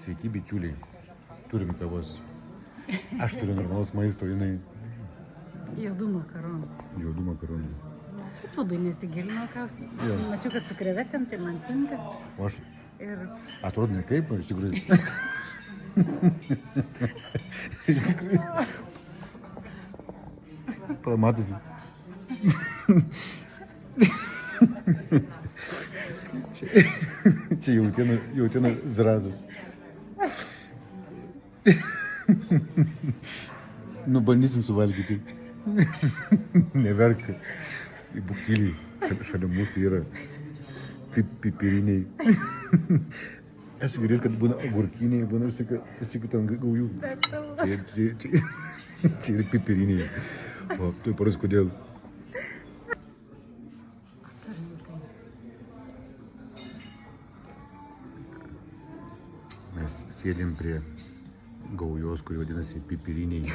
Sveiki, bičiuliai. Turim kavos. Aš turiu normalaus maisto, jinai Juodų makaronų. juodų makaronų. Taip labai nesigilinau, ką. Jo. Mačiau, kad su krevetėm, tai man tinka. O aš Ir atrodo ne kaip, iš tikrųjų. Iš tikrųjų. Pamatosi. Čia jautiena zrazas. Nu, bandysim suvalgyti. Neverk. Būk tyliai. Šalia mūsų yra pipiriniai. Esu girdėjęs, kad būna agurkiniai, būna visokių ten gaujų. Čia yra pipiriniai. O, tu paras kodėl. Mes sėdėm prie gaujos, kuri vadinasi pipiriniai.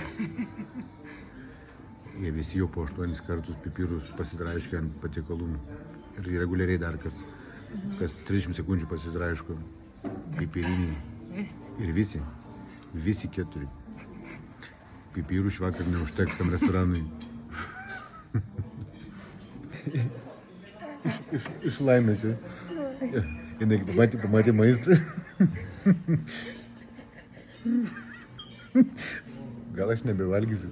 Jie visi jau po 8 kartus pipirus pasitraiškė ant patiekalų. Ir reguliariai dar kas 30 sekundžių pasitraiško pipiriniai. Ir visi 4. Pipirų švakar neužteks tam restoranui. Iš laimės, jo. Jinai pamatė maistą. Gal aš nebevalgysiu.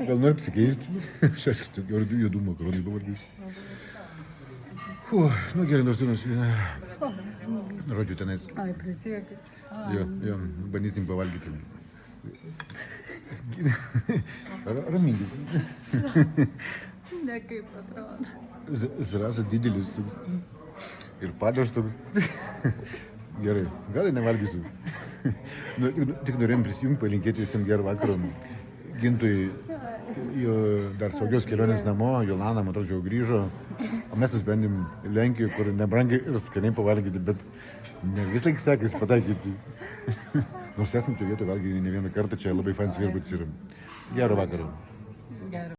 Gal nori pasikeisti? Aš juodų makaronų pavalgysiu. Nu gerai, nors dienos. Žodžiu, tenais. Ai, prisiekit. Jo, bandysim pavalgyti. Raminkis. Ne kaip atrodo. Zrazas didelis toks. Ir padaras toks. Gerai, gal ir nevalgysiu. Tik norėjom prisijungti, palinkėti visiems gerą vakarą. Gintui jo dar saugios kelionės namo, Jolana, man atrodo, jau grįžo. O mes nusprendėm Lenkijoje, kur nebrangiai ir skaniai pavalgyti, bet ne vis laik sekasi pataikyti. Nors esam čia vietoje valgyti ne vieną kartą, čia labai fainas viešbutis yra. Gerą vakarą. Gerai.